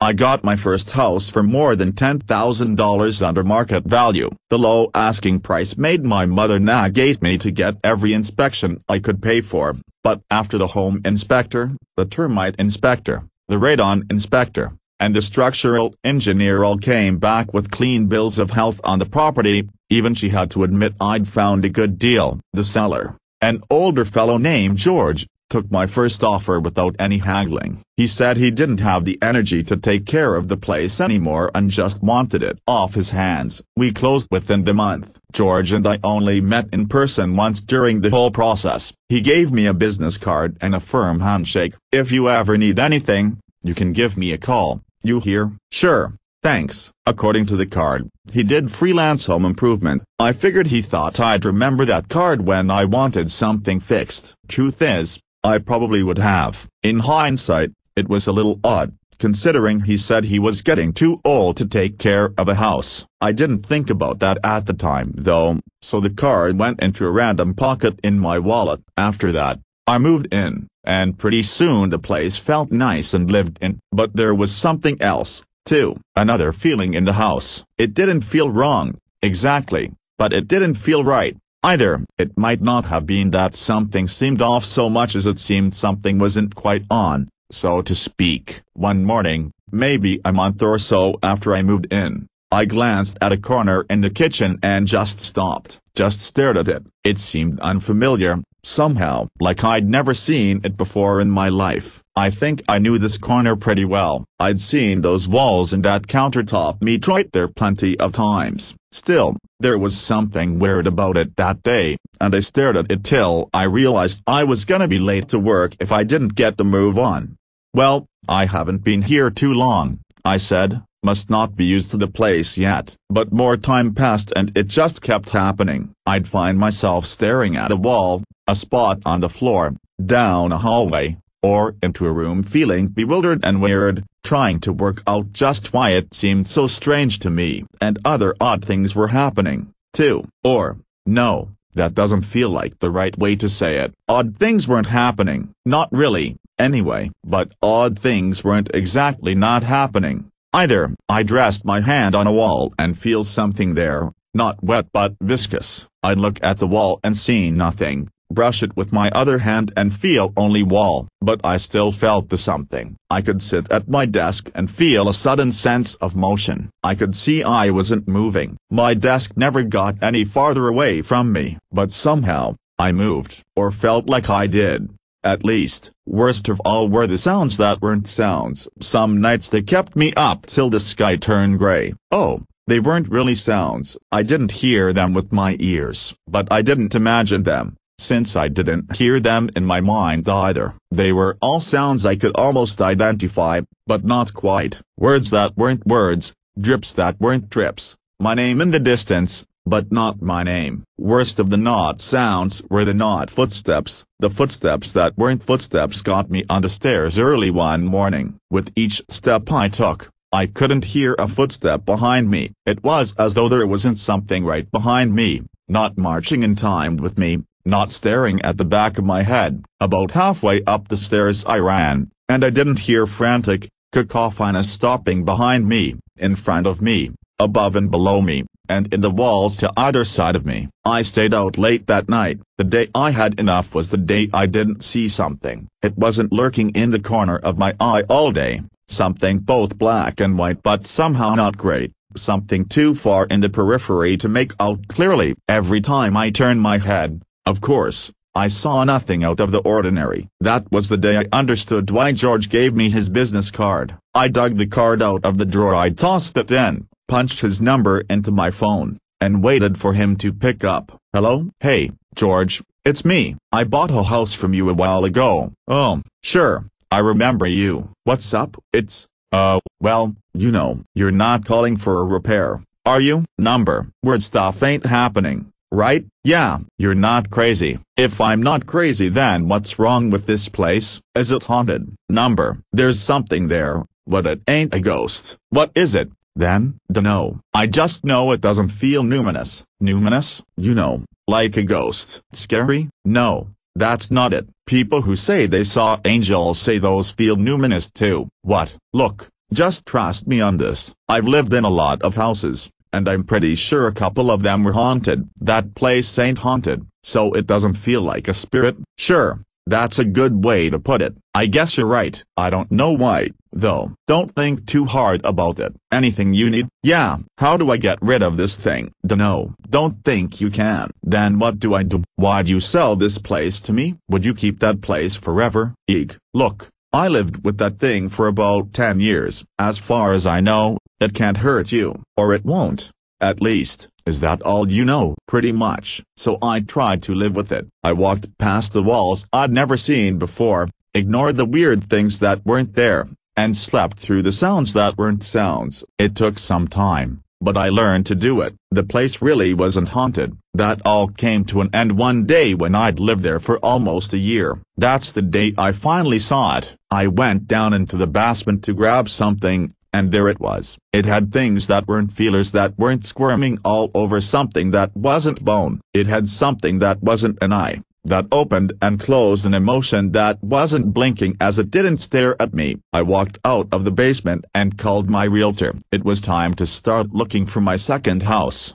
I got my first house for more than $10,000 under market value. The low asking price made my mother nag me to get every inspection I could pay for, but after the home inspector, the termite inspector, the radon inspector, and the structural engineer all came back with clean bills of health on the property, even she had to admit I'd found a good deal. The seller, an older fellow named George, took my first offer without any haggling. He said he didn't have the energy to take care of the place anymore and just wanted it off his hands. We closed within the month. George and I only met in person once during the whole process. He gave me a business card and a firm handshake. "If you ever need anything, you can give me a call. You hear?" "Sure, thanks." According to the card, he did freelance home improvement. I figured he thought I'd remember that card when I wanted something fixed. Truth is, I probably would have. In hindsight, it was a little odd, considering he said he was getting too old to take care of a house. I didn't think about that at the time though, so the card went into a random pocket in my wallet. After that, I moved in, and pretty soon the place felt nice and lived in. But there was something else, too. Another feeling in the house. It didn't feel wrong, exactly, but it didn't feel right either. It might not have been that something seemed off so much as it seemed something wasn't quite on, so to speak. One morning, maybe a month or so after I moved in, I glanced at a corner in the kitchen and just stopped, just stared at it. It seemed unfamiliar, somehow, like I'd never seen it before in my life. I think I knew this corner pretty well. I'd seen those walls and that countertop meet right there plenty of times. Still, there was something weird about it that day, and I stared at it till I realized I was gonna be late to work if I didn't get the move on. "Well, I haven't been here too long," I said, "must not be used to the place yet." But more time passed and it just kept happening. I'd find myself staring at a wall, a spot on the floor, down a hallway, or into a room feeling bewildered and weird, trying to work out just why it seemed so strange to me. And other odd things were happening, too. Or, no, that doesn't feel like the right way to say it. Odd things weren't happening. Not really, anyway. But odd things weren't exactly not happening either. I'd rest my hand on a wall and feel something there, not wet but viscous. I'd look at the wall and see nothing, brush it with my other hand and feel only wall, but I still felt the something. I could sit at my desk and feel a sudden sense of motion. I could see I wasn't moving. My desk never got any farther away from me, but somehow, I moved, or felt like I did. At least, worst of all were the sounds that weren't sounds. Some nights they kept me up till the sky turned gray. Oh, they weren't really sounds. I didn't hear them with my ears, but I didn't imagine them, since I didn't hear them in my mind either. They were all sounds I could almost identify, but not quite. Words that weren't words, drips that weren't drips, my name in the distance, but not my name. Worst of the not sounds were the not footsteps. The footsteps that weren't footsteps got me on the stairs early one morning. With each step I took, I couldn't hear a footstep behind me. It was as though there wasn't something right behind me, not marching in time with me, not staring at the back of my head. About halfway up the stairs I ran, and I didn't hear frantic, cacophonous stopping behind me, in front of me, above and below me, and in the walls to either side of me. I stayed out late that night. The day I had enough was the day I didn't see something. It wasn't lurking in the corner of my eye all day, something both black and white but somehow not great, something too far in the periphery to make out clearly. Every time I turned my head, of course, I saw nothing out of the ordinary. That was the day I understood why George gave me his business card. I dug the card out of the drawer I'd tossed it in, punched his number into my phone, and waited for him to pick up. "Hello? Hey, George, it's me. I bought a house from you a while ago." "Oh, sure, I remember you. What's up?" Well, you know, you're not calling for a repair, are you?" "Number. Weird stuff ain't happening, right?" "Yeah, you're not crazy." "If I'm not crazy then what's wrong with this place? Is it haunted?" "Number. There's something there, but it ain't a ghost." "What is it, then?" "Dunno. I just know it doesn't feel numinous." "Numinous?" "You know, like a ghost." "Scary?" "No, that's not it. People who say they saw angels say those feel numinous too." "What?" "Look, Just trust me on this. I've lived in a lot of houses, and I'm pretty sure a couple of them were haunted. That place ain't haunted, so it doesn't feel like a spirit. Sure, that's a good way to put it. I guess you're right. I don't know why, though. Don't think too hard about it. Anything you need? Yeah. How do I get rid of this thing? Dunno. Don't think you can. Then what do I do? Why'd you sell this place to me? Would you keep that place forever? Eek. Look, I lived with that thing for about 10 years. As far as I know, it can't hurt you. Or it won't. At least. Is that all you know? Pretty much. So I tried to live with it. I walked past the walls I'd never seen before, ignored the weird things that weren't there, and slept through the sounds that weren't sounds. It took some time, but I learned to do it. The place really wasn't haunted. That all came to an end one day when I'd lived there for almost a year. That's the day I finally saw it. I went down into the basement to grab something, and there it was. It had things that weren't feelers, that weren't squirming all over something that wasn't bone. It had something that wasn't an eye, that opened and closed, an emotion that wasn't blinking as it didn't stare at me. I walked out of the basement and called my realtor. It was time to start looking for my second house.